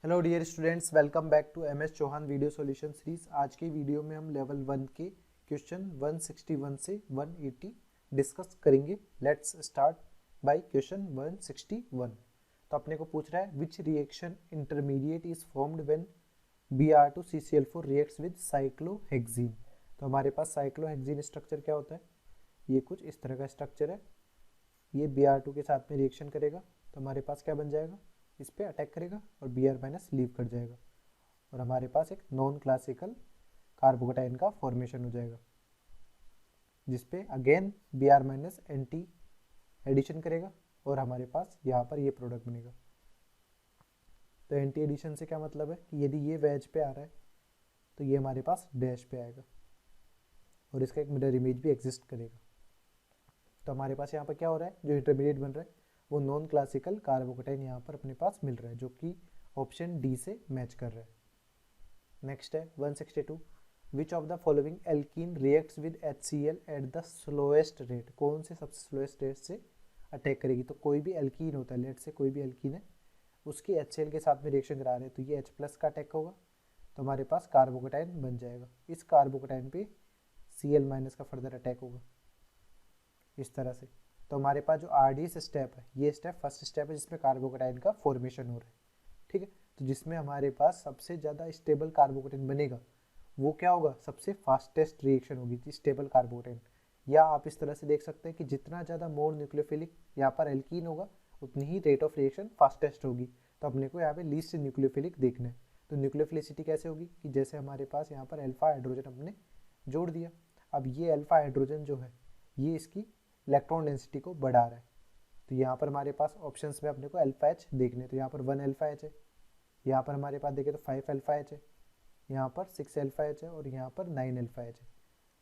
Hello dear students, welcome back to M S Chauhan video solution series. आज की video में हम लेवल 1 के क्वेश्चन 161 से 180 डिस्कस करेंगे। Let's start by question 161। तो अपने को पूछ रहा है which reaction intermediate is formed when Br2CCl4 reacts with cyclohexene. तो हमारे पास साइक्लोहेक्सीन स्ट्रक्चर क्या होता है, ये कुछ इस तरह का स्ट्रक्चर है। ये Br2 के साथ में रिएक्शन करेगा तो हमारे पास क्या बन जाएगा, इस पर अटैक करेगा और Br माइनस लीव कर जाएगा और हमारे पास एक नॉन क्लासिकल कार्बोकेटाइन का फॉर्मेशन हो जाएगा, जिसपे again Br minus anti addition करेगा और हमारे पास यहाँ पर ये प्रोडक्ट बनेगा। तो एंटी एडिशन से क्या मतलब है कि यदि ये वेज पे आ रहा है तो ये हमारे पास डैश पे आएगा और इसका एक मिरर इमेज भी एग्जिस्ट करेगा। तो हमारे पास यहाँ पर क्या हो रहा है, जो इंटरमीडिएट बन रहा है वो नॉन क्लासिकल कार्बोकेटाइन यहाँ पर अपने पास मिल रहा है, जो कि ऑप्शन डी से मैच कर रहा है। नेक्स्ट है 162, विच of the following alkene reacts with HCl at the slowest rate. कौन से सबसे स्लोएस्ट रेट से अटैक करेगी। तो कोई भी एल्कीन होता है, लेट से कोई भी एल्कीन है, उसकी HCl के साथ में रिएक्शन करा रहे हैं तो ये H प्लस का अटैक होगा तो हमारे पास कार्बोकेटाइन बन जाएगा। इस कार्बोकेटाइन पे Cl माइनस का फर्दर अटैक होगा इस तरह से। तो हमारे पास जो RDS स्टेप है, ये स्टेप फर्स्ट स्टेप है जिसमें कार्बोकेटाइन का फॉर्मेशन हो रहा है, ठीक है। तो जिसमें हमारे पास सबसे ज़्यादा स्टेबल कार्बोकेटाइन बनेगा वो क्या होगा, सबसे फास्टेस्ट रिएक्शन होगी स्टेबल कार्बोकेटाइन। या आप इस तरह से देख सकते हैं कि जितना ज़्यादा मोर न्यूक्लियोफिलिक यहाँ पर एल्कीन होगा उतनी ही रेट ऑफ रिएक्शन फास्टेस्ट होगी। तो अपने को यहाँ पे लीस्ट न्यूक्लियोफिलिक देखना है। तो न्यूक्लियोफिलिसिटी कैसे होगी कि जैसे हमारे पास यहाँ पर अल्फा हाइड्रोजन हमने जोड़ दिया, अब ये अल्फा हाइड्रोजन जो है ये इसकी इलेक्ट्रॉन डेंसिटी को बढ़ा रहा है। तो यहाँ पर हमारे पास ऑप्शंस में अपने को अल्फा एच देखने, तो यहाँ पर 1 अल्फा एच है, यहाँ पर हमारे पास देखें तो 5 अल्फा एच है, यहाँ पर 6 अल्फा एच है और यहाँ पर 9 अल्फा एच है।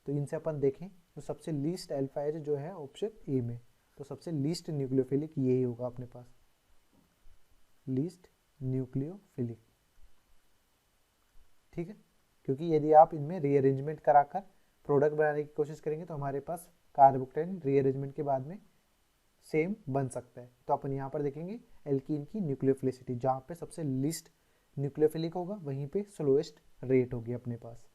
तो इनसे अपन देखें तो सबसे लीस्ट अल्फा एच जो है ऑप्शन ए में, तो सबसे लीस्ट न्यूक्लियोफिलिक यही होगा अपने पास, लीस्ट न्यूक्लियोफिलिक, ठीक है। क्योंकि यदि आप इनमें रीअरेंजमेंट कराकर प्रोडक्ट बनाने की कोशिश करेंगे तो हमारे पास कार्बोकेटाइन रीअरेंजमेंट के बाद में सेम बन सकता है। तो अपन यहाँ पर देखेंगे एल्कीन की न्यूक्लियोफिलिसिटी, जहाँ पे सबसे लीस्ट न्यूक्लियोफिलिक होगा वहीं पे स्लोएस्ट रेट होगी अपने पास।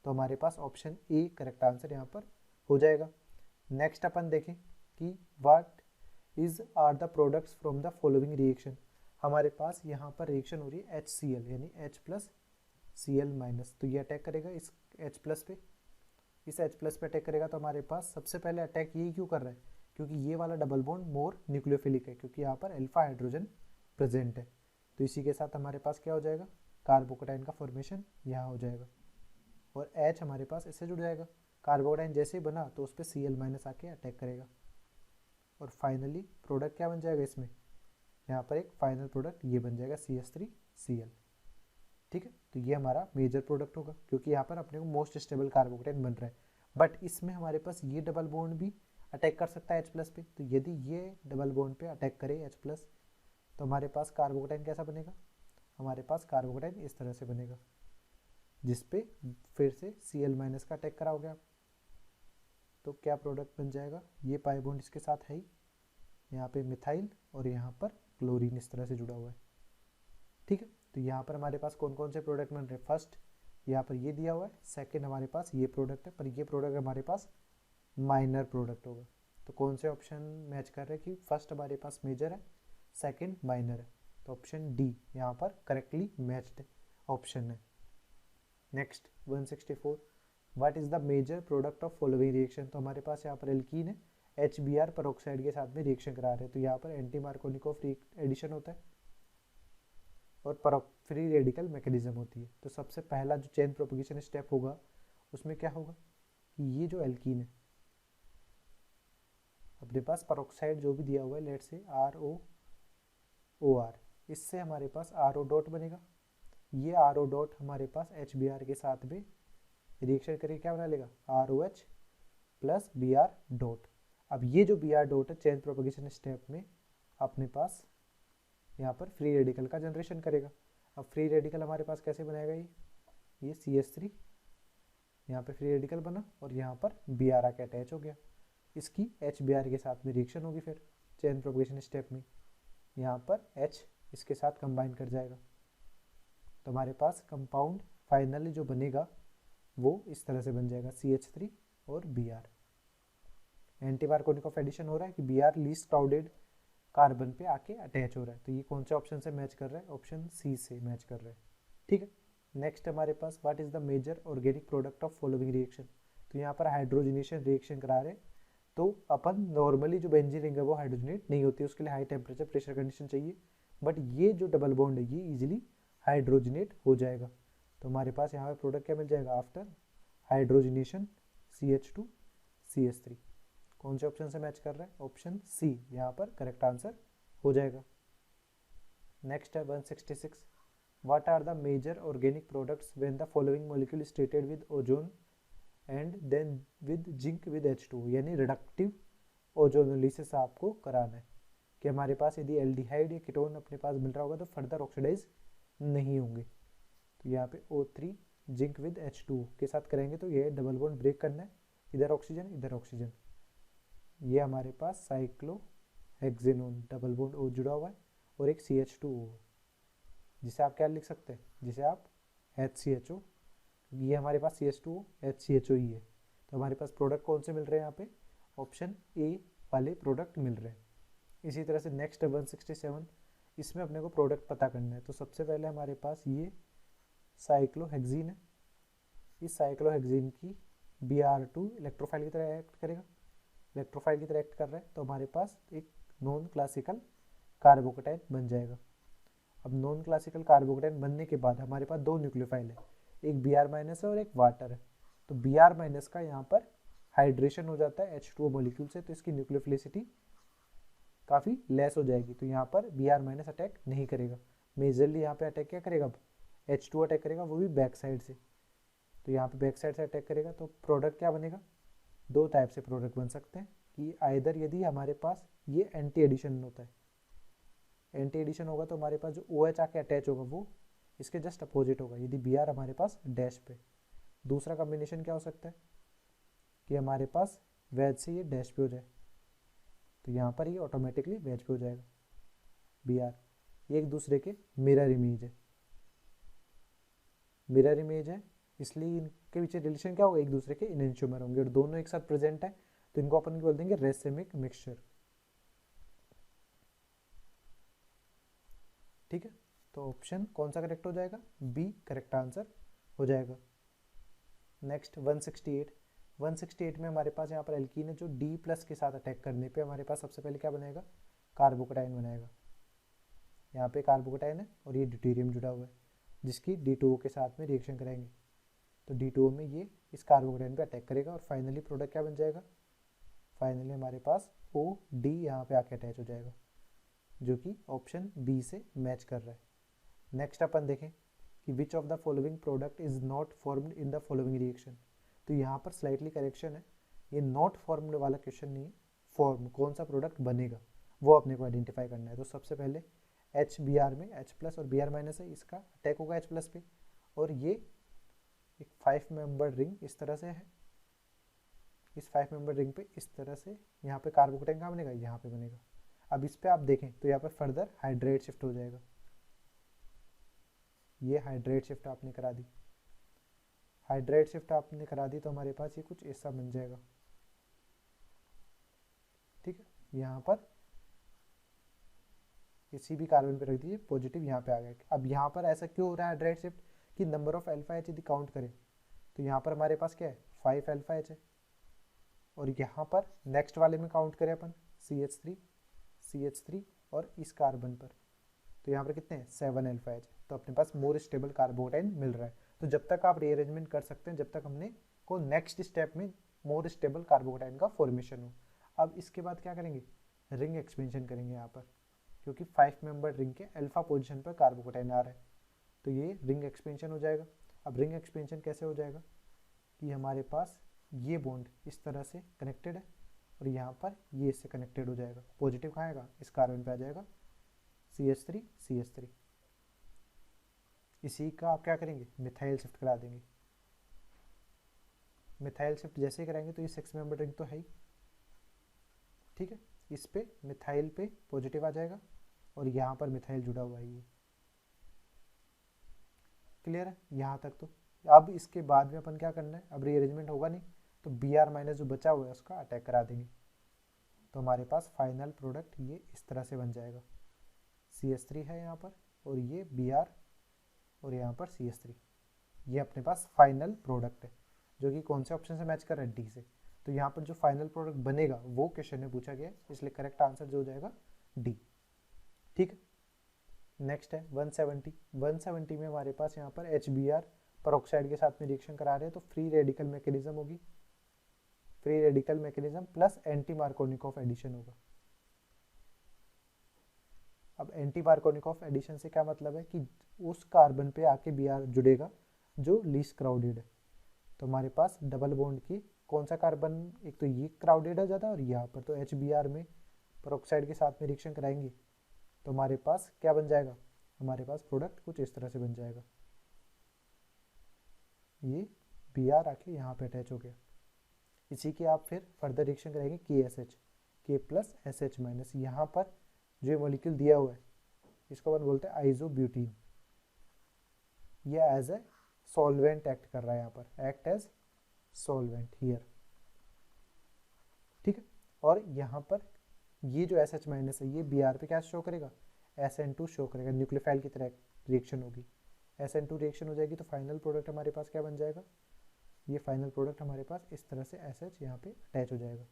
तो हमारे पास ऑप्शन ए करेक्ट आंसर यहाँ पर हो जाएगा। नेक्स्ट अपन देखें कि what is are the products from the following reaction. हमारे पास यहाँ पर रिएक्शन हो रही है HCl यानी H प्लस Cl माइनस, तो ये अटैक करेगा इस H प्लस पे, इस H प्लस पे अटैक करेगा। तो हमारे पास सबसे पहले अटैक यही क्यों कर रहा है, क्योंकि ये वाला डबल बॉन्ड मोर न्यूक्लियोफिलिक है, क्योंकि यहाँ पर अल्फा हाइड्रोजन प्रेजेंट है। तो इसी के साथ हमारे पास क्या हो जाएगा, कार्बोकेटाइन का फॉर्मेशन यहाँ हो जाएगा और H हमारे पास इससे जुड़ जाएगा। कार्बोकेटाइन जैसे ही बना तो उस पर Cl माइनस आके अटैक करेगा और फाइनली प्रोडक्ट क्या बन जाएगा इसमें, यहाँ पर एक फाइनल प्रोडक्ट ये बन जाएगा CH3Cl, ठीक है। तो ये हमारा मेजर प्रोडक्ट होगा क्योंकि यहाँ पर अपने को मोस्ट स्टेबल कार्बोकेटाइन बन रहा है। बट इसमें हमारे पास ये डबल बॉन्ड भी अटैक कर सकता है H प्लस पे, तो यदि ये डबल बॉन्ड पे अटैक करे H प्लस तो हमारे पास कार्बोकेटाइन कैसा बनेगा, हमारे पास कार्बोकेटाइन इस तरह से बनेगा जिसपे फिर से Cl माइनस का अटैक करा हो गया। तो क्या प्रोडक्ट बन जाएगा, ये पाई बॉन्ड इसके साथ है ही, यहाँ पे मिथाइल और यहाँ पर क्लोरीन इस तरह से जुड़ा हुआ है, ठीक है। तो यहाँ पर हमारे पास कौन कौन से प्रोडक्ट बन रहे हैं, फर्स्ट यहाँ पर ये दिया हुआ है, सेकंड हमारे पास ये प्रोडक्ट है, पर ये प्रोडक्ट हमारे पास माइनर प्रोडक्ट होगा। तो कौन से ऑप्शन मैच कर रहे हैं कि फर्स्ट हमारे पास मेजर है, सेकंड माइनर है, तो ऑप्शन डी यहाँ पर करेक्टली मैच्ड ऑप्शन है। Next 164, what is the major product of following reaction. तो हमारे पास यहाँ पर एल्कीन है, HBr पेरोक्साइड के साथ में रिएक्शन करा रहे हैं, तो यहाँ पर एंटी मार्कोनिकोव एडिशन होता है और फ्री रेडिकल मैकेनिज्म होती है। तो सबसे पहला जो चेन प्रोपगेशन स्टेप होगा उसमें क्या होगा कि ये जो एल्कीन है अपने पास पेरोक्साइड जो भी दिया हुआ है, लेट से ROOR, इससे हमारे पास RO डॉट बनेगा। ये RO डॉट हमारे पास HBr के साथ में रिएक्शन करके क्या बना लेगा, ROH प्लस Br डॉट। अब ये जो Br डॉट है चेन प्रोपगेशन स्टेप में अपने पास यहाँ पर फ्री रेडिकल का जनरेशन करेगा। अब फ्री रेडिकल हमारे पास कैसे बनाएगा, ये CH3 यहाँ पे फ्री रेडिकल बना और यहाँ पर Br आके अटैच हो गया, इसकी HBr के साथ में रिएक्शन होगी फिर चेन प्रोपगेशन स्टेप में, यहाँ पर H इसके साथ कंबाइन कर जाएगा तो हमारे पास कंपाउंड फाइनली जो बनेगा वो इस तरह से बन जाएगा CH3 और Br। Anti Markovnikov of addition हो रहा है कि Br लीस्ट क्राउडेड कार्बन पे आके अटैच हो रहा है, तो ये कौन से ऑप्शन से मैच कर रहा है, ऑप्शन सी से मैच कर रहा है। ठीक है, नेक्स्ट हमारे पास what is the major organic product of following reaction. तो यहाँ पर हाइड्रोजनेशन रिएक्शन करा रहे हैं, तो अपन नॉर्मली जो बेंजीन रिंग है वो हाइड्रोजनेट नहीं होती, उसके लिए हाई टेम्परेचर प्रेशर कंडीशन चाहिए, बट ये जो डबल बॉन्ड है ये इजीली हाइड्रोजनेट हो जाएगा। तो हमारे पास यहाँ पे प्रोडक्ट क्या मिल जाएगा आफ्टर हाइड्रोजनेशन CH2 CH3। कौन से ऑप्शन से मैच कर रहा है, ऑप्शन सी यहाँ पर करेक्ट आंसर हो जाएगा। नेक्स्ट है 166, what are the major organic products when the following molecule stated with ozone and then with zinc with H2, यानी रिडक्टिव ओजोनोलिसिस आपको कराना है कि हमारे पास यदि एल्डिहाइड या कीटोन अपने पास मिल रहा होगा तो फर्दर ऑक्सीडाइज नहीं होंगे। तो यहाँ पे O3 जिंक विद H2 के साथ करेंगे तो ये डबल बॉन्ड ब्रेक करना है, इधर ऑक्सीजन इधर ऑक्सीजन, ये हमारे पास साइक्लोहेक्सेनोन डबल बॉन्ड O जुड़ा हुआ है और एक CH2O, जिसे आप क्या लिख सकते हैं, जिसे आप HCHO, ये हमारे पास CH2O HCHO ही है। तो हमारे पास प्रोडक्ट कौन से मिल रहे हैं यहाँ पे, ऑप्शन ए वाले प्रोडक्ट मिल रहे हैं। इसी तरह से नेक्स्ट 167, इसमें अपने को प्रोडक्ट पता करना है। तो सबसे पहले हमारे पास ये साइक्लोहेक्सीन है, इस साइक्लोहेक्सीन की Br2 इलेक्ट्रोफाइल की तरह एक्ट करेगा, इलेक्ट्रोफाइल की तरह एक्ट कर रहा है, तो हमारे पास एक नॉन क्लासिकल कार्बोकेटाइन बन जाएगा। अब नॉन क्लासिकल कार्बोकेटाइन बनने के बाद हमारे पास दो न्यूक्लियोफाइल है, एक Br- है और एक वाटर है। तो Br- का यहाँ पर हाइड्रेशन हो जाता है H2O मॉलिक्यूल से, तो इसकी न्यूक्लियोफिलिसिटी काफ़ी लेस हो जाएगी, तो यहाँ पर Br- अटैक नहीं करेगा। मेजरली यहाँ पे अटैक क्या करेगा, अब H2O अटैक करेगा, वो भी बैक साइड से। तो यहाँ पे बैक साइड से अटैक करेगा, तो प्रोडक्ट क्या बनेगा, दो टाइप से प्रोडक्ट बन सकते हैं कि आइदर यदि हमारे पास ये एंटी एडिशन होता है, एंटी एडिशन होगा तो हमारे पास जो OH आके अटैच होगा वो इसके जस्ट अपोजिट होगा, यदि Br हमारे पास डैश पे। दूसरा कॉम्बिनेशन क्या हो सकता है कि हमारे पास वेज से ये डैश पे हो जाए, तो यहाँ पर ये ऑटोमेटिकली वेज पे हो जाएगा Br। ये एक दूसरे के मिरर इमेज है, मिरर इमेज है, इसलिए इनके पीछे रिलेशन क्या होगा, एक दूसरे के इनएंशियोमर होंगे और दोनों एक साथ प्रेजेंट है, तो इनको अपन बोल देंगे रेसिमिक मिक्सचर। ठीक है, तो ऑप्शन कौन सा करेक्ट हो जाएगा, बी करेक्ट आंसर हो जाएगा। नेक्स्ट 168 में हमारे पास यहाँ पर एल्कीन है जो D+ के साथ अटैक करने पे हमारे पास सबसे पहले क्या बनाएगा, कार्बोकेटाइन बनाएगा। यहाँ पे कार्बोकेटाइन है और ये ड्यूटेरियम जुड़ा हुआ है, जिसकी D2O के साथ में रिएक्शन कराएंगे, तो D2O में ये इस कार्बोकेटाइन पे अटैक करेगा और फाइनली प्रोडक्ट क्या बन जाएगा, फाइनली हमारे पास OD यहाँ पे आके अटैच हो जाएगा, जो कि ऑप्शन बी से मैच कर रहा है। नेक्स्ट अपन देखें कि विच of the following product is not formed in the following reaction. तो यहाँ पर स्लाइटली करेक्शन है, ये नॉट फॉर्म्ड वाला क्वेश्चन नहीं है, फॉर्म कौन सा प्रोडक्ट बनेगा वो अपने को आइडेंटिफाई करना है। तो सबसे पहले HBr में H+ और Br- है, इसका अटैक होगा H+ पे, और ये एक 5 मेंबर रिंग इस तरह से है, इस 5 मेंबर रिंग पे इस तरह से यहाँ पे कार्बोकेटाइन कहाँ बनेगा, यहाँ पे बनेगा। अब इस पे आप देखें तो यहाँ पे फर्दर हाइड्रेट शिफ्ट हो जाएगा, ये हाइड्रेट शिफ्ट आपने करा दी, हाइड्रेट शिफ्ट आपने करा दी तो हमारे पास ये कुछ ऐसा बन जाएगा। ठीक है, यहाँ पर किसी भी कार्बन पे रख दीजिए, पॉजिटिव यहाँ पे आ गया। अब यहाँ पर ऐसा क्यों हो रहा है हाइड्रेट शिफ्ट कि नंबर ऑफ अल्फा एच यदि काउंट करें तो यहाँ पर हमारे पास क्या है 5 अल्फा एच है, और यहाँ पर नेक्स्ट वाले में काउंट करें अपन CH3 और इस कार्बन पर, तो यहाँ पर कितने हैं 7 अल्फा एच, तो अपने पास मोर स्टेबल कार्बोटाइन मिल रहा है। तो जब तक आप रीअरेंजमेंट कर सकते हैं जब तक हमने को नेक्स्ट स्टेप में मोर स्टेबल कार्बोटाइन का फॉर्मेशन हो। अब इसके बाद क्या करेंगे, रिंग एक्सपेंशन करेंगे यहाँ पर, क्योंकि 5 मेंबर रिंग के अल्फा पोजीशन पर कार्बोटाइन आ रहा है, तो ये रिंग एक्सपेंशन हो जाएगा। अब रिंग एक्सपेंशन कैसे हो जाएगा कि हमारे पास ये बॉन्ड इस तरह से कनेक्टेड है और यहाँ पर ये इससे कनेक्टेड हो जाएगा, पॉजिटिव कहाँ आएगा, इस कार्बन पे आ जाएगा CH3। इसी का आप क्या करेंगे, मिथाइल शिफ्ट करा देंगे। मिथाइल शिफ्ट जैसे ही कराएंगे तो ये 6 मेंबर रिंग तो है ही, ठीक है, इस पे मिथाइल पे पॉजिटिव आ जाएगा और यहाँ पर मिथाइल जुड़ा हुआ है ये। क्लियर है यहाँ तक? तो अब इसके बाद में अपन क्या करना है, अब रीअरेंजमेंट होगा नहीं तो Br माइनस जो बचा हुआ है उसका अटैक करा देंगे, तो हमारे पास फाइनल प्रोडक्ट ये इस तरह से बन जाएगा। CH3 है यहाँ पर और ये Br और यहाँ पर CH3, ये अपने पास फाइनल प्रोडक्ट है जो कि कौन से ऑप्शन से मैच कर रहा है, डी से। तो यहाँ पर जो फाइनल प्रोडक्ट बनेगा वो क्वेश्चन में पूछा गया है, इसलिए करेक्ट आंसर जो हो जाएगा डी। ठीक है, नेक्स्ट है 170। 170 में हमारे पास यहाँ पर HBr परऑक्साइड के साथ में रिएक्शन करा रहे हैं, तो फ्री रेडिकल मैकेनिज्म होगी, free radical mechanism plus anti Markovnikov addition होगा। अब एंटी मार्कोनिकॉफ एडिशन से क्या मतलब है कि उस कार्बन पे आके Br जुड़ेगा जो लीस्ट क्राउडेड है। तो हमारे पास डबल बॉन्ड की कौन सा कार्बन, एक तो ये क्राउडेड है ज़्यादा और यहाँ पर, तो HBr में परऑक्साइड के साथ में रिएक्शन कराएंगे तो हमारे पास क्या बन जाएगा, हमारे पास प्रोडक्ट कुछ इस तरह से बन जाएगा। ये Br आके यहाँ पे अटैच हो गया, इसी के आप फिर फर्दर रिएक्शन करेंगे KSH, K plus SH minus, यहाँ पर जो ये मॉलिक्यूल दिया हुआ है इसको अपन बोलते हैं आइसोब्यूटीन, ये एज ए सॉल्वेंट एक्ट कर रहा है, यहाँ पर एक्ट एज सॉल्वेंट हियर। ठीक है, और यहाँ पर ये जो SH माइनस है ये Br पे क्या शो करेगा, SN2 शो करेगा, न्यूक्लियोफाइल की तरह रिएक्शन होगी, SN2 रिएक्शन हो जाएगी तो फाइनल प्रोडक्ट हमारे पास क्या बन जाएगा, ये फाइनल प्रोडक्ट हमारे पास इस तरह से SH यहाँ पे अटैच हो जाएगा।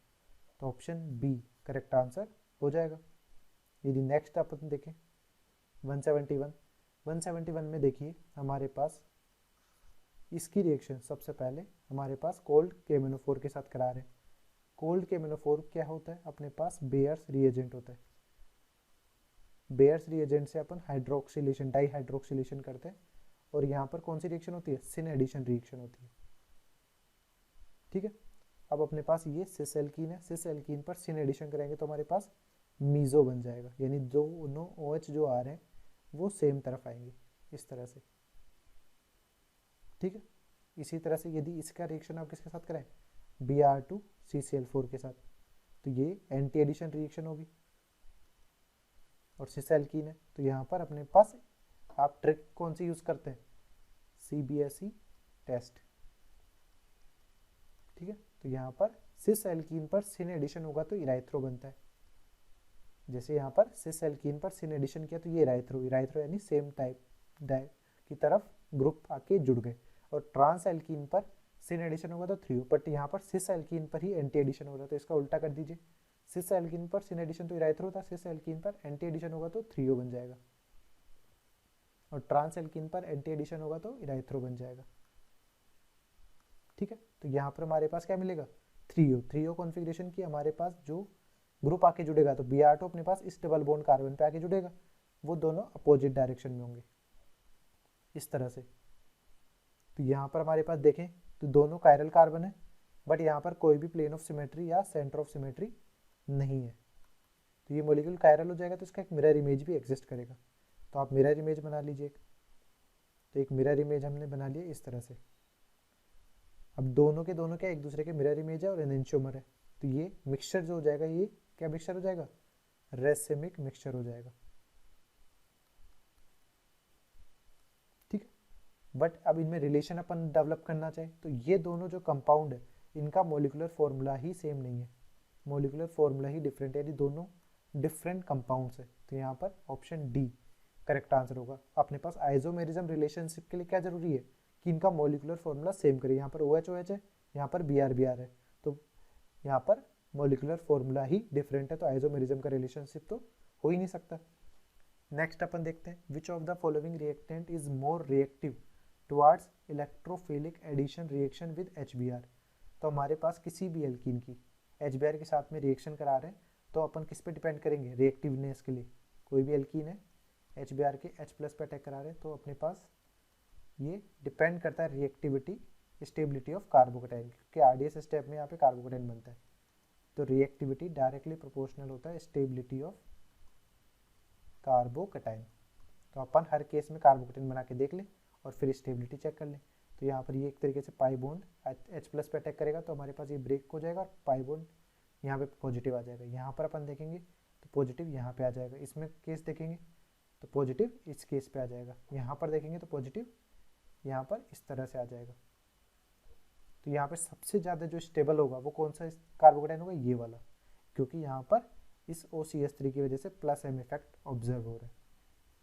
तो ऑप्शन बी करेक्ट आंसर हो जाएगा। यदि नेक्स्ट अपन देखें 171 में देखिए हमारे पास इसकी रिएक्शन सबसे पहले हमारे पास कोल्ड KMnO4 के साथ करा रहे हैं। कोल्ड KMnO4 क्या होता है, अपने पास बेयर्स रिएजेंट होता है, बेयर्स रिएजेंट से अपन हाइड्रोक्सिलेशन डाई हाइड्रोक्सिलेशन करते हैं और यहाँ पर कौन सी रिएक्शन होती है, सिन एडिशन रिएक्शन होती है। ठीक है, अब अपने पास ये सिस एल्कीन है, सिस एल्कीन पर सिन एडिशन करेंगे तो हमारे पास मीजो बन जाएगा, यानी दोनों OH जो आ रहे हैं वो सेम तरफ आएंगे इस तरह से। ठीक है, इसी तरह से यदि इसका रिएक्शन आप किसके साथ करें, Br2 CCl4 के साथ, तो ये एंटी एडिशन रिएक्शन होगी और सिस एल्कीन है तो यहाँ पर अपने पास आप ट्रिक कौन सी यूज करते हैं, CBSE टेस्ट। ठीक है, तो यहाँ पर सिस एल्कीन पर सिन एडिशन होगा तो इराइथ्रो बनता है, जैसे यहाँ पर सिस एल्कीन पर सिन एडिशन किया तो ये इराइथ्रो, इराइथ्रो यानी सेम टाइप की तरफ ग्रुप आके जुड़ गए, और ट्रांस एल्कीन पर सिन एडिशन होगा तो थ्रियो, बट यहाँ पर सिस एल्कीन पर ही एंटी एडिशन हो रहा है तो इसका उल्टा कर दीजिए, सिस एल्कीन पर सिन एडिशन तो इराइथ्रो था, सिस एल्कीन पर एंटी एडिशन होगा तो थ्रियो बन जाएगा, और ट्रांस एल्कीन पर एंटी एडिशन होगा तो इराइथ्रो बन जाएगा। ठीक है, तो यहाँ पर हमारे पास क्या मिलेगा, थ्रियो कॉन्फ़िगरेशन की हमारे पास जो ग्रुप आके जुड़ेगा तो Br2 अपने पास इस डबल बॉन्ड कार्बन पे आके जुड़ेगा, वो दोनों अपोजिट डायरेक्शन में होंगे इस तरह से। तो यहाँ पर हमारे पास देखें तो दोनों कायरल कार्बन है, बट यहाँ पर कोई भी प्लेन ऑफ सिमेट्री या सेंटर ऑफ सिमेट्री नहीं है, तो ये मॉलिक्यूल कायरल हो जाएगा तो इसका एक मिरर इमेज भी एग्जिस्ट करेगा। तो आप मिरर इमेज बना लीजिए, तो एक मिरर इमेज हमने बना लिया इस तरह से। अब दोनों के दोनों क्या एक दूसरे के मिरर इमेज है और एनेंटियोमर है, तो ये मिक्सचर जो हो जाएगा ये क्या मिक्सचर हो जाएगा, रेसिमिक मिक्सचर हो जाएगा। ठीक है, बट अब इनमें रिलेशन अपन डेवलप करना चाहे तो ये दोनों जो कंपाउंड है इनका मॉलिक्यूलर फॉर्मूला ही सेम नहीं है, मॉलिक्यूलर फॉर्मूला ही डिफरेंट है, यानी दोनों डिफरेंट कंपाउंड्स है, तो यहाँ पर ऑप्शन डी करेक्ट आंसर होगा। अपने पास आइसोमेरिज्म रिलेशनशिप के लिए क्या जरूरी है कि इनका मॉलिक्यूलर फॉर्मूला सेम करे, यहाँ पर OH है, यहाँ पर Br है, तो यहाँ पर मॉलिक्यूलर फॉर्मूला ही डिफरेंट है, तो आइसोमेरिज्म का रिलेशनशिप तो हो ही नहीं सकता। नेक्स्ट अपन देखते हैं which of the following reactant is more reactive towards electrophilic addition reaction with HBr। तो हमारे पास किसी भी एल्कीन की HBr के साथ में रिएक्शन करा रहे हैं तो अपन किस पे डिपेंड करेंगे, रिएक्टिवनेस के लिए। कोई भी एल्कीन है HBr के H+ पे अटैक करा रहे हैं तो अपने पास ये डिपेंड करता है रिएक्टिविटी स्टेबिलिटी ऑफ कार्बोकेटाइन, क्योंकि RDS स्टेप में यहाँ पे कार्बोकेटाइन बनता है, तो रिएक्टिविटी डायरेक्टली प्रोपोर्शनल होता है स्टेबिलिटी ऑफ कार्बोकेटाइन। तो अपन हर केस में कार्बोकेटाइन बना के देख लें और फिर स्टेबिलिटी चेक कर लें। तो यहाँ पर ये एक तरीके से पाई बॉन्ड H+ पे अटैक करेगा तो हमारे पास ये ब्रेक हो जाएगा और पाई बॉन्ड यहाँ पे पॉजिटिव आ जाएगा। यहाँ पर अपन देखेंगे तो पॉजिटिव यहाँ पे आ जाएगा, इसमें केस देखेंगे तो पॉजिटिव इस केस पे आ जाएगा, यहाँ पर देखेंगे तो पॉजिटिव यहाँ पर इस तरह से आ जाएगा। तो यहाँ पर सबसे ज़्यादा जो स्टेबल होगा वो कौन सा कार्बोकेटाइन होगा, ये वाला, क्योंकि यहाँ पर इस OCH3 की वजह से +M इफेक्ट ऑब्जर्व हो रहा है।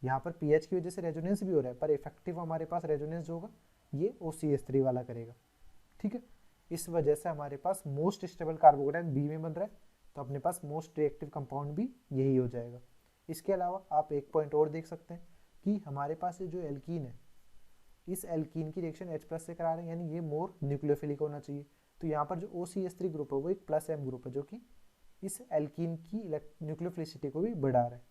यहाँ पर pH की वजह से रेजोनेंस भी हो रहा है, पर इफेक्टिव हमारे पास रेजोनेंस जो होगा ये OCH3 वाला करेगा। ठीक है, इस वजह से हमारे पास मोस्ट स्टेबल कार्बोकेटाइन बी में बन रहा है, तो अपने पास मोस्ट रिएक्टिव कंपाउंड भी यही हो जाएगा। इसके अलावा आप एक पॉइंट और देख सकते हैं कि हमारे पास ये जो एल्कीन है, इस एल्कीन की रिएक्शन H+ से करा रहे हैं, यानी ये मोर न्यूक्लियोफिलिक होना चाहिए। तो यहाँ पर जो OCH3 ग्रुप है वो एक +M ग्रुप है, जो कि इस एल्कीन की न्यूक्लियोफिलिसिटी को भी बढ़ा रहा है।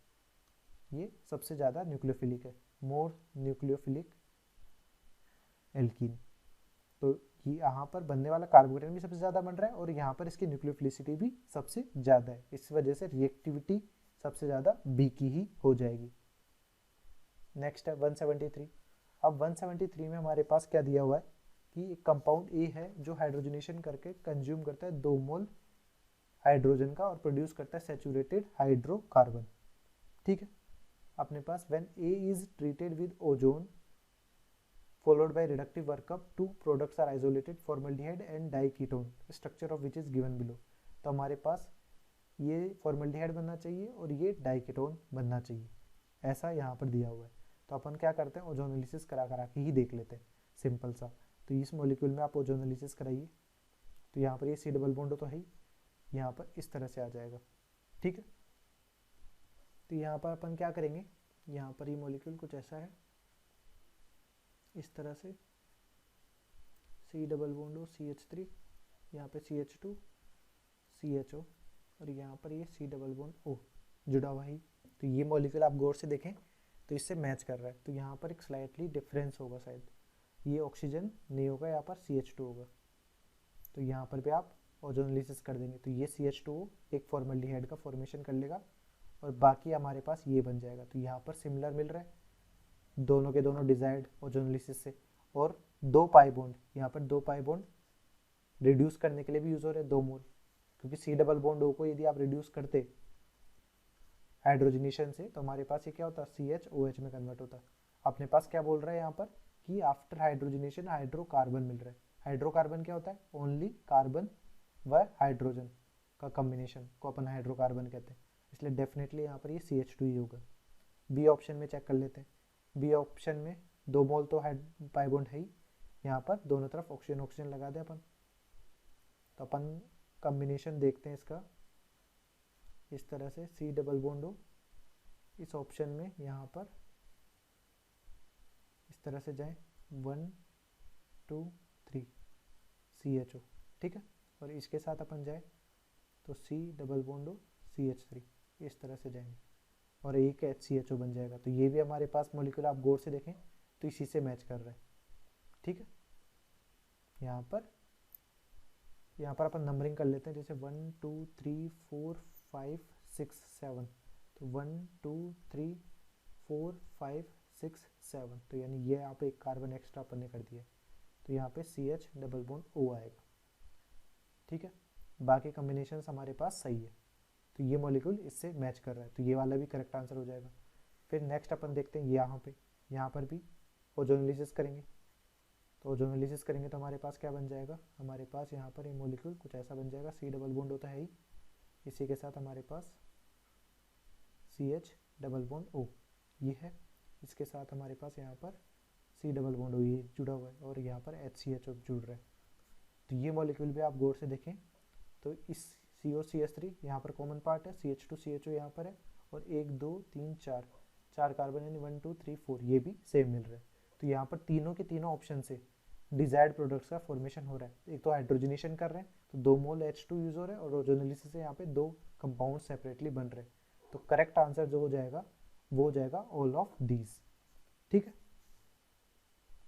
ये सबसे ज़्यादा न्यूक्लियोफिलिक है, मोर न्यूक्लियोफिलिक एल्कीन। तो ये यहाँ पर बनने वाला कार्बोकेटाइन भी सबसे ज़्यादा बन रहा है, और यहाँ पर इसकी न्यूक्लियोफिलिसिटी भी सबसे ज़्यादा है। इस वजह से रिएक्टिविटी सबसे ज़्यादा बी की ही हो जाएगी। नेक्स्ट है 173। अब 173 में हमारे पास क्या दिया हुआ है कि एक कंपाउंड ए है जो हाइड्रोजनेशन करके कंज्यूम करता है 2 मोल हाइड्रोजन का और प्रोड्यूस करता है सैचुरेटेड हाइड्रोकार्बन। ठीक है, अपने पास when A is treated with ozone followed by reductive workup, 2 products are isolated, formaldehyde and diketone, structure of which is given below। तो हमारे पास ये फॉर्मल्डिहाइड बनना चाहिए और ये डाइकेटोन बनना चाहिए, ऐसा यहाँ पर दिया हुआ है। तो अपन क्या करते हैं, ओजोनोलिसिस करा के ही देख लेते हैं, सिंपल सा। तो इस मॉलिक्यूल में आप ओजोनोलिसिस कराइए, तो यहाँ पर ये C डबल बॉन्ड तो है ही, यहाँ पर इस तरह से आ जाएगा। ठीक है, तो यहाँ पर अपन क्या करेंगे, यहाँ पर ये मॉलिक्यूल कुछ ऐसा है, इस तरह से C डबल बॉन्ड हो CH3, यहाँ पे CH2 CHO, और यहाँ पर ये C डबल बॉन्ड O जुड़ा हुआ है। तो ये मॉलिक्यूल आप गौर से देखें तो इससे मैच कर रहा है, तो यहाँ पर एक स्लाइटली डिफरेंस होगा, शायद ये ऑक्सीजन नहीं होगा, यहाँ पर CH2 होगा। तो यहाँ पर भी आप ओजोनोलिसिस कर देंगे, तो ये CH2O एक फॉर्मल्डिहाइड का फॉर्मेशन कर लेगा, और बाकी हमारे पास ये बन जाएगा। तो यहाँ पर सिमिलर मिल रहा है दोनों के दोनों डिजायर्ड ओजोनोलिसिस से। और 2 पाई बॉन्ड, यहाँ पर 2 पाई बॉन्ड रिड्यूस करने के लिए भी यूज हो रहे हैं 2 मोल, क्योंकि C डबल बॉन्ड O को यदि आप रिड्यूस करते हाइड्रोजनेशन से तो हमारे पास ये क्या होता, CHOH में कन्वर्ट होता। अपने पास क्या बोल रहा है यहाँ पर कि आफ्टर हाइड्रोजनेशन हाइड्रोकार्बन मिल रहा है। हाइड्रोकार्बन क्या होता है, ओनली कार्बन व हाइड्रोजन का कॉम्बिनेशन को अपन हाइड्रोकार्बन कहते हैं, इसलिए डेफिनेटली यहाँ पर ये CH2 ही होगा। बी ऑप्शन में चेक कर लेते हैं, बी ऑप्शन में 2 मोल तो पाई बॉन्ड है ही, यहाँ पर दोनों तरफ ऑक्सीजन ऑक्सीजन लगा दे अपन, तो अपन कॉम्बिनेशन देखते हैं इसका इस तरह से। C डबल बॉन्ड हो इस ऑप्शन में, यहाँ पर इस तरह से जाए 1 2 3 CHO। ठीक है, और इसके साथ अपन जाए तो C डबल बॉन्ड हो CH3, इस तरह से जाएंगे और एक HCHO बन जाएगा। तो ये भी हमारे पास मॉलिक्यूल आप गौर से देखें तो इसी से मैच कर रहा है। ठीक है, यहाँ पर अपन नंबरिंग कर लेते हैं, जैसे 1 2 3 4 5 6 7, तो 1 2 3 4 5 6 7, तो यानी ये यहाँ पे एक कार्बन एक्स्ट्रा अपन ने कर दिया, तो यहाँ पे CH डबल बॉन्ड O आएगा। ठीक है, बाकी कॉम्बिनेशंस हमारे पास सही है, तो ये मॉलिक्यूल इससे मैच कर रहा है, तो ये वाला भी करेक्ट आंसर हो जाएगा। फिर नेक्स्ट अपन देखते हैं यहाँ पर भी ओजोनोलिसिस करेंगे, तो ओजोनोलिसिस करेंगे तो हमारे पास क्या बन जाएगा, हमारे पास यहाँ पर ये मॉलिक्यूल कुछ ऐसा बन जाएगा। C डबल बॉन्ड होता है ही, इसी के साथ हमारे पास CH डबल बॉन्ड O ये है, इसके साथ हमारे पास यहाँ पर C डबल बॉन्ड O ये जुड़ा हुआ है, और यहाँ पर HCHO जुड़ रहा है। तो ये मॉलिक्यूल भी आप गौर से देखें तो इस COCH3 यहाँ पर कॉमन पार्ट है, CH2 CHO यहाँ पर है, और 1 2 3 4 कार्बन यानी 1 2 3 4 ये भी सेम मिल रहा है। तो यहाँ पर तीनों के तीनों ऑप्शन से डिजायर्ड प्रोडक्ट्स का फॉर्मेशन हो रहा है। एक तो हाइड्रोजनेशन कर रहे हैं तो 2 मोल H2 यूज हो रहा है, और ओजोनोलिसिस से यहाँ पे 2 कंपाउंड सेपरेटली बन रहे हैं। तो करेक्ट आंसर जो हो जाएगा वो हो जाएगा ऑल ऑफ दीज। ठीक है,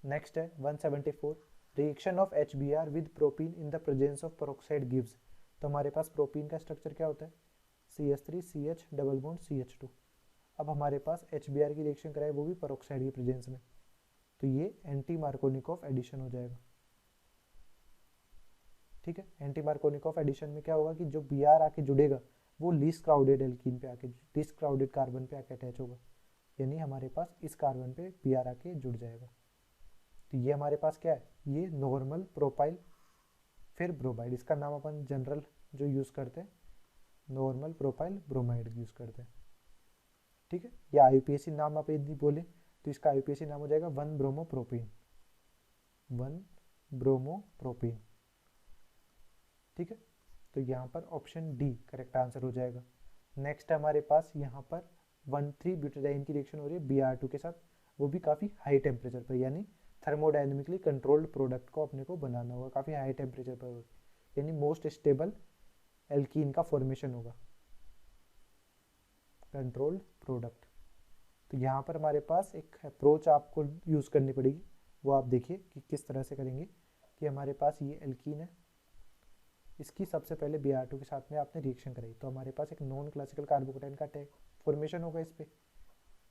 नेक्स्ट है 174, reaction of HBr with propene in the presence of peroxide gives. तो हमारे पास प्रोपीन का स्ट्रक्चर क्या होता है, CH3 CH double bond CH2। अब हमारे पास HBr की रिएक्शन कराए वो भी पेरोक्साइड की प्रेजेंस में, तो ये एंटी मार्कोनिकॉफ एडिशन हो जाएगा। ठीक है, एंटी मार्कोनिकॉफ एडिशन में क्या होगा कि जो Br आके जुड़ेगा वो लीस्ट क्राउडेड एल्कीन पे आके, लीस्ट क्राउडेड कार्बन पे आके अटैच होगा, यानी हमारे पास इस कार्बन पे Br आके जुड़ जाएगा। तो ये हमारे पास क्या है, ये नॉर्मल प्रोपाइल फिर ब्रोमाइड, इसका नाम अपन जनरल जो यूज़ करते हैं नॉर्मल प्रोपाइल ब्रोमाइड यूज़ करते हैं, ठीक है। या IUPAC नाम आप यदि बोले तो इसका IUPAC नाम हो जाएगा 1-ब्रोमोप्रोपीन, 1-ब्रोमोप्रोपीन, ठीक है। तो यहाँ पर ऑप्शन डी करेक्ट आंसर हो जाएगा। नेक्स्ट हमारे पास यहाँ पर 1,3-ब्यूटाडाइन की रिएक्शन हो रही है Br2 के साथ, वो भी काफ़ी हाई टेम्परेचर पर, यानी थर्मोडाइनमिकली कंट्रोल्ड प्रोडक्ट को अपने को बनाना होगा काफ़ी हाई टेम्परेचर पर, यानी मोस्ट स्टेबल एल्कीन का फॉर्मेशन होगा कंट्रोल्ड प्रोडक्ट। तो यहाँ पर हमारे पास एक अप्रोच आपको यूज़ करनी पड़ेगी, वो आप देखिए कि किस तरह से करेंगे। कि हमारे पास ये एल्कीन है, इसकी सबसे पहले Br2 के साथ में आपने रिएक्शन कराई, तो हमारे पास एक नॉन क्लासिकल कार्बोकेटाइन का फॉर्मेशन होगा इस पर।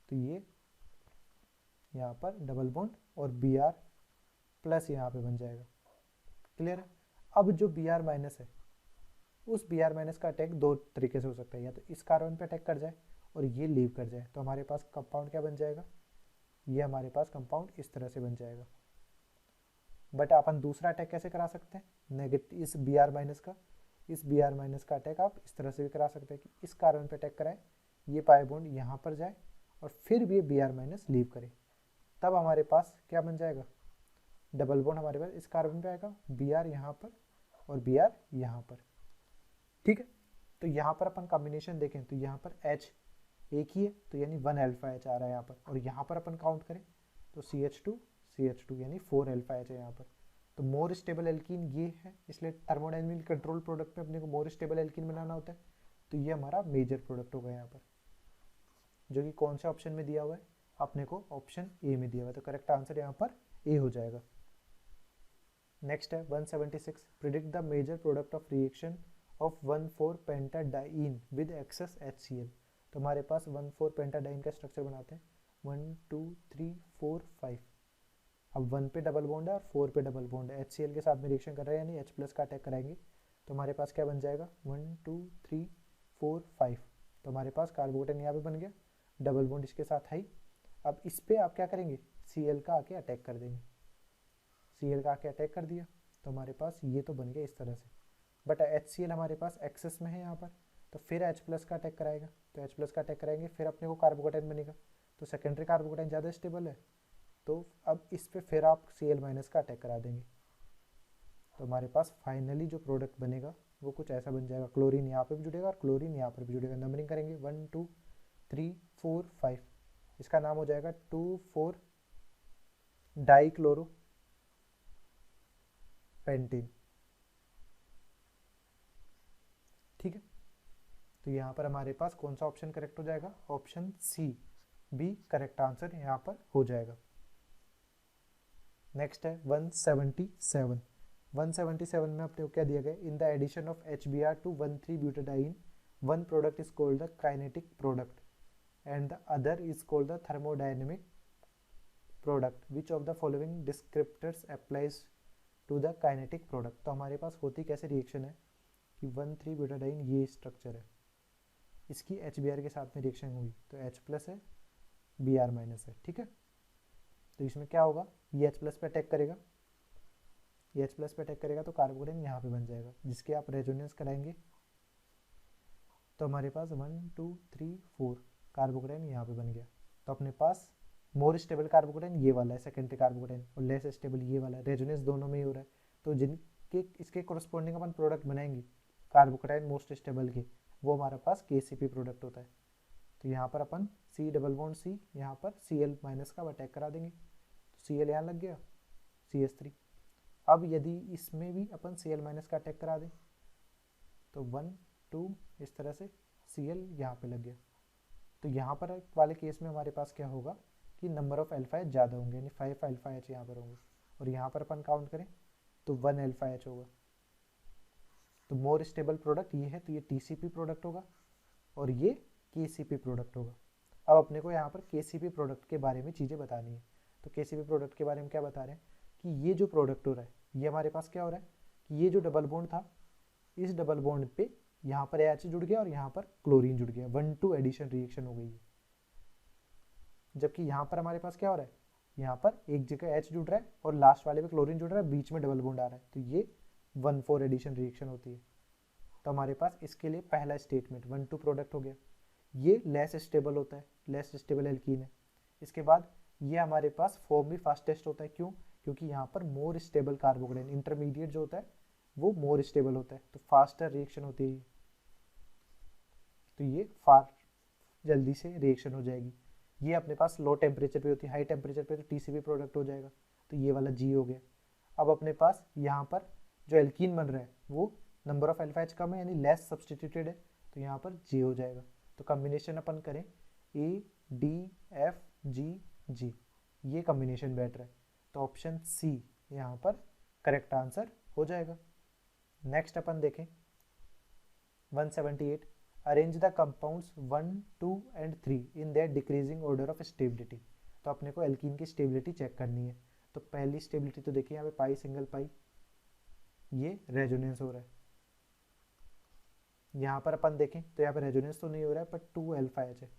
तो ये यहाँ पर डबल बॉन्ड और Br प्लस यहाँ पे बन जाएगा, क्लियर है। अब जो Br माइनस है, उस Br माइनस का अटैक दो तरीके से हो सकता है, या तो इस कार्बन पे अटैक कर जाए और ये लीव कर जाए, तो हमारे पास कंपाउंड क्या बन जाएगा, ये हमारे पास कंपाउंड इस तरह से बन जाएगा। बट अपन दूसरा अटैक कैसे करा सकते हैं, नेगेटिव इस Br माइनस का, इस Br माइनस का अटैक आप इस तरह से भी करा सकते हैं कि इस कार्बन पे अटैक कराए, ये पाई बॉन्ड यहाँ पर जाए और फिर भी ये Br माइनस लीव करे, तब हमारे पास क्या बन जाएगा, डबल बॉन्ड हमारे पास इस कार्बन पे आएगा, Br यहाँ पर और Br यहाँ पर, ठीक है। तो यहाँ पर अपन कॉम्बिनेशन देखें तो यहाँ पर H एक ही है, तो यानी 1 अल्फा H आ रहा है यहाँ पर, और यहाँ पर अपन काउंट करें तो CH2 यानी 4 अल्फा H है यहाँ पर। तो मोर स्टेबल एल्कीन ये है, इसलिए थर्मोडायनेमिक कंट्रोल प्रोडक्ट में अपने को मोर स्टेबल एल्कीन बनाना होता है, तो ये हमारा मेजर प्रोडक्ट होगा यहाँ पर, जो कि कौन से ऑप्शन में दिया हुआ है, अपने को ऑप्शन ए में दिया हुआ है, तो करेक्ट आंसर यहाँ पर ए हो जाएगा। नेक्स्ट है 176, predict the major product of reaction of one four pentadiene with excess HCl। तो हमारे पास 1,4-पेंटाडाइन का स्ट्रक्चर बनाते हैं, 1 2 3 4 5। अब 1 पे डबल बॉन्ड है और 4 पे डबल बॉन्ड है, HCl के साथ में रिएक्शन कर रहे हैं, यानी H प्लस का अटैक कराएंगे, तो हमारे पास क्या बन जाएगा 1 2 3 4 5। तो हमारे पास कार्बोकेटाइन यहाँ पे बन गया, डबल बॉन्ड इसके साथ है। अब इस पे आप क्या करेंगे, Cl का आके अटैक कर देंगे, Cl का आके अटैक कर दिया, तो हमारे पास ये तो बन गया इस तरह से। बट HCl हमारे पास एक्सेस में है यहाँ पर, तो फिर H प्लस का अटैक कराएगा, तो H प्लस का अटैक कराएंगे, फिर अपने को कार्बोकेटाइन बनेगा, तो सेकेंडरी कार्बोकेटाइन ज़्यादा स्टेबल है, तो अब इस पे फिर आप Cl माइनस का अटैक करा देंगे, तो हमारे पास फाइनली जो प्रोडक्ट बनेगा वो कुछ ऐसा बन जाएगा। क्लोरीन यहाँ पे भी जुड़ेगा और क्लोरीन यहाँ पर भी जुड़ेगा। नंबरिंग करेंगे 1 2 3 4 5, इसका नाम हो जाएगा 2,4 डाइक्लोरो पेंटीन, ठीक है। तो यहाँ पर हमारे पास कौन सा ऑप्शन करेक्ट हो जाएगा, ऑप्शन सी भी करेक्ट आंसर यहाँ पर हो जाएगा। नेक्स्ट है 177, 177 में अपने को क्या दिया गया, in the addition of HBr to 1,3-butadiene one product is called the kinetic product and the other is called the thermodynamic product, which of the following descriptors applies to the kinetic product। तो हमारे पास होती कैसे reaction है कि 1,3-ब्यूटाडाइन ये structure है, इसकी HBr के साथ में रिएक्शन हुई तो H प्लस है Br माइनस है, ठीक है। तो इसमें क्या होगा, ये H प्लस पे अटैक करेगा, ये H प्लस पे अटैक करेगा तो कार्बोकेटाइन यहाँ पे बन जाएगा, जिसके आप रेजोनेंस कराएंगे तो हमारे पास 1 2 3 4 कार्बोकेटाइन यहाँ पे बन गया। तो अपने पास मोर स्टेबल कार्बोकेटाइन ये वाला है सेकेंडरी कार्बोकेटाइन, और लेस स्टेबल ये वाला है, रेजोनेंस दोनों में ही हो रहा है, तो जिनके इसके कोरस्पॉन्डिंग अपन प्रोडक्ट बनाएंगे कार्बोकेटाइन मोस्ट स्टेबल के, वो हमारे पास KCP प्रोडक्ट होता है। तो यहाँ पर अपन C डबल बॉन्ड C यहाँ पर Cl माइनस का अटैक करा देंगे, तो Cl यहाँ लग गया CH3। अब यदि इसमें भी अपन Cl माइनस का अटैक करा दें तो 1 2 इस तरह से Cl यहाँ पे लग गया, तो यहाँ पर वाले केस में हमारे पास क्या होगा कि नंबर ऑफ अल्फा H ज़्यादा होंगे, यानी 5 अल्फा H यहाँ पर होंगे, और यहाँ पर अपन काउंट करें तो 1 अल्फा H होगा। तो मोर स्टेबल प्रोडक्ट ये है, तो ये TCP प्रोडक्ट होगा और ये KCP प्रोडक्ट होगा। अब अपने को यहाँ पर KCP प्रोडक्ट के बारे में चीज़ें बतानी है, तो KCP प्रोडक्ट के बारे में क्या बता रहे हैं कि ये जो प्रोडक्ट हो रहा है ये हमारे पास क्या हो रहा है कि ये जो डबल बॉन्ड था, इस डबल बॉन्ड पे यहाँ पर H जुड़ गया और यहाँ पर क्लोरीन जुड़ गया, 1 2 एडिशन रिएक्शन हो गई है। जबकि यहाँ पर हमारे पास क्या हो रहा है यहाँ पर एक जगह H जुड़ रहा है और लास्ट वाले पे क्लोरीन जुड़ रहा है, बीच में डबल बॉन्ड आ रहा है, तो ये 1,4 एडिशन रिएक्शन होती है। तो हमारे पास इसके लिए पहला स्टेटमेंट 1,2 प्रोडक्ट हो गया। ये लेस स्टेबल होता है, लेस स्टेबल एल्कीन है। इसके बाद ये हमारे पास फॉर्म भी फास्टेस्ट होता है, क्यों? क्योंकि यहाँ पर मोर स्टेबल कार्बोकेटाइन, इंटरमीडिएट जो होता है वो मोर स्टेबल होता है, तो फास्टर रिएक्शन होती है, तो ये फार जल्दी से रिएक्शन हो जाएगी। ये अपने पास लो टेम्परेचर पे होती है, हाई टेम्परेचर पे तो TCP प्रोडक्ट हो जाएगा, तो ये वाला G हो गया। अब अपने पास यहाँ पर जो एल्कीन बन रहा है वो नंबर ऑफ अल्फा एच कम है, यानी लेस सब्सटीट्यूटेड है, तो यहाँ पर G हो जाएगा। तो कॉम्बिनेशन अपन करें ADFGG, ये कॉम्बिनेशन बैठ रहा है, तो ऑप्शन C यहाँ पर करेक्ट आंसर हो जाएगा। नेक्स्ट अपन देखें 178, arrange the compounds 1, 2 and 3 in their decreasing order of stability. तो अपने को एल्कीन की स्टेबिलिटी चेक करनी है। तो पहली स्टेबिलिटी तो देखिए यहाँ पे पाई सिंगल पाई, ये रेजोनेंस हो रहा है। यहाँ पर अपन देखें तो यहाँ पे रेजोनेंस तो नहीं हो रहा है, पर 2 अल्फा एच है,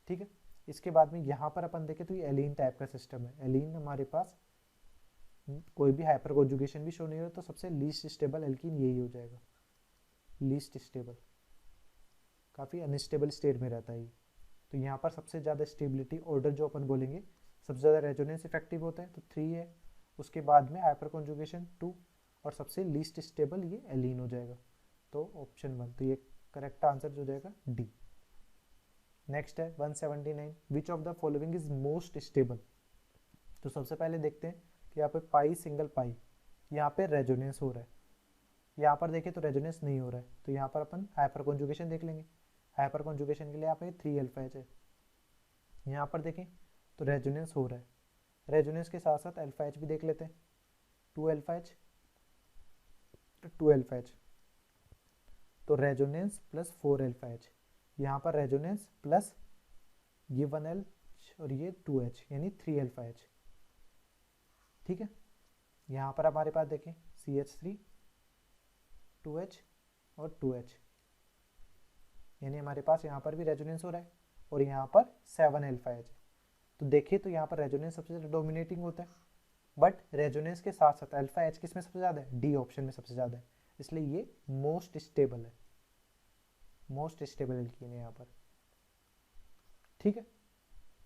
ठीक है। इसके बाद में यहाँ पर अपन देखें तो ये एलीन टाइप का सिस्टम है। एलीन हमारे पास कोई भी हाइपर कॉन्जुगेशन भी शो नहीं हो रहा, तो सबसे लीस्ट स्टेबल एल्कीन यही हो जाएगा, लीस्ट स्टेबल, काफ़ी अनस्टेबल स्टेट में रहता है ये। तो यहाँ पर सबसे ज़्यादा स्टेबिलिटी ऑर्डर जो अपन बोलेंगे, सबसे ज़्यादा रेजोनेंस इफेक्टिव होता है तो 3 है, उसके बाद में हाइपर कॉन्जुगेशन 2, और सबसे लीस्ट स्टेबल ये एलीन हो जाएगा, तो ऑप्शन 1। तो ये करेक्ट आंसर जो जाएगा D। नेक्स्ट है 179, विच of the following is most stable. तो सबसे पहले देखते हैं कि यहाँ पे पाई सिंगल पाई, यहाँ पे रेजोनेंस हो रहा है, यहाँ पर देखें तो रेजोनेंस नहीं हो रहा है, तो यहाँ पर अपन हाइपर कॉन्जुगेशन देख लेंगे। हाइपर कॉन्जुगेशन के लिए यहाँ पे 3 अल्फा एच है। यहाँ पर देखें तो रेजोनेंस हो रहा है, रेजोनेंस के साथ साथ अल्फा एच भी देख लेते हैं, 2 अल्फा एच, 2 अल्फा एच, तो रेजोनेंस प्लस 4 अल्फा एच, यहाँ पर रेजोनेंस प्लस ये 1 एच और ये 2 एच, यानी 3 अल्फा एच, ठीक है। यहाँ पर हमारे पास देखें CH3, 2H और 2H, यानी हमारे पास यहाँ पर भी रेजोनेंस हो रहा है, और यहाँ पर 7 अल्फा एच है। तो देखिए तो यहाँ पर रेजोनेंस सबसे ज़्यादा डोमिनेटिंग होता है, बट रेजोनेंस के साथ साथ अल्फा एच किस में सबसे ज़्यादा है? D ऑप्शन में सबसे ज़्यादा है, इसलिए ये मोस्ट स्टेबल है, मोस्ट स्टेबल एल्कीन है यहाँ पर, ठीक है।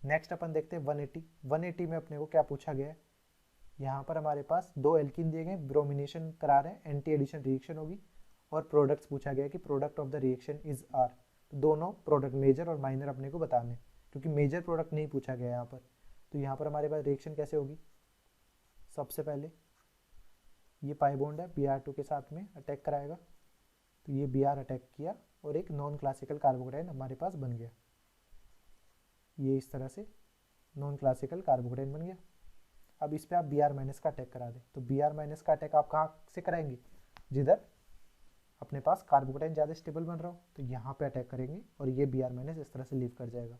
नेक्स्ट अपन देखते हैं 180। 180 में अपने को क्या पूछा गया है, यहाँ पर हमारे पास 2 एल्कीन दिए गए, ब्रोमिनेशन करा रहे हैं, एंटी एडिशन रिएक्शन होगी, और प्रोडक्ट्स पूछा गया है कि product of the reaction is R। तो दोनों प्रोडक्ट मेजर और माइनर अपने को बताने, क्योंकि मेजर प्रोडक्ट नहीं पूछा गया यहाँ पर। तो यहाँ पर हमारे पास रिएक्शन कैसे होगी, सबसे पहले ये पाई बॉन्ड है Br2 के साथ में अटैक कराएगा, तो ये Br अटैक किया और एक नॉन क्लासिकल कार्बोकेटाइन हमारे पास बन गया, ये इस तरह से नॉन क्लासिकल कार्बोकेटाइन बन गया। अब इस पे आप Br माइनस का अटैक करा दें, तो Br माइनस का अटैक आप कहाँ से कराएंगे, जिधर अपने पास कार्बोकेटाइन ज़्यादा स्टेबल बन रहा हो, तो यहाँ पे अटैक करेंगे और ये Br माइनस इस तरह से लीव कर जाएगा।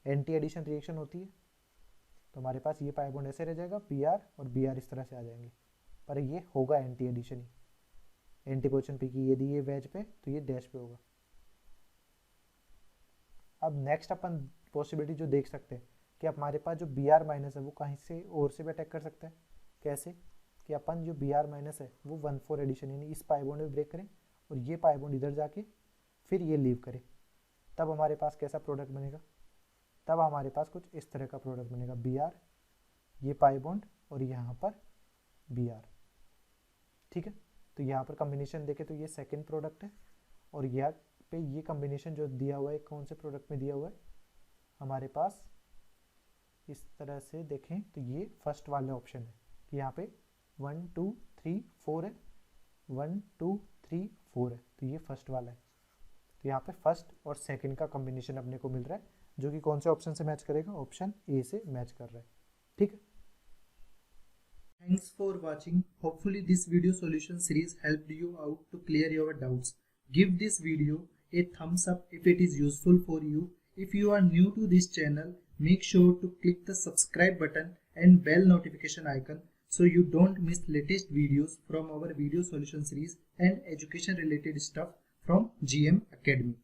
एंटी एडिशन रिएक्शन होती है, तो हमारे पास ये पाई बॉन्ड ऐसे रह जाएगा, Br और Br इस तरह से आ जाएंगे, पर ये होगा एंटी एडिशन ही, एंटी पोजीशन पी की, यदि ये वेज पे तो ये डैश पे होगा। अब नेक्स्ट अपन पॉसिबिलिटी जो देख सकते हैं कि हमारे पास जो Br माइनस है वो कहीं से और से भी अटैक कर सकता है। कैसे कि अपन जो Br माइनस है वो 1,4 एडिशन, यानी इस पाई बॉन्ड में ब्रेक करें और ये पाई बॉन्ड इधर जाके फिर ये लीव करे, तब हमारे पास कैसा प्रोडक्ट बनेगा, तब हमारे पास कुछ इस तरह का प्रोडक्ट बनेगा, Br, ये पाई बॉन्ड और यहाँ पर Br, ठीक है। तो यहाँ पर कॉम्बिनेशन देखें तो ये सेकेंड प्रोडक्ट है, और यहाँ पे ये कॉम्बिनेशन जो दिया हुआ है कौन से प्रोडक्ट में दिया हुआ है, हमारे पास इस तरह से देखें तो ये फर्स्ट वाला ऑप्शन है कि यहाँ पे 1, 2, 3, 4 है, 1, 2, 3, 4 है, तो ये फर्स्ट वाला है। तो यहाँ पे फर्स्ट और सेकंड का कॉम्बिनेशन अपने को मिल रहा है, जो कि कौन से ऑप्शन से मैच करेगा, ऑप्शन ए से मैच कर रहा है, ठीक है। Thanks for watching. Hopefully this video solution series helped you out to clear your doubts. Give this video a thumbs up if it is useful for you. If you are new to this channel, make sure to click the subscribe button and bell notification icon so you don't miss latest videos from our video solution series and education related stuff from GM Academy.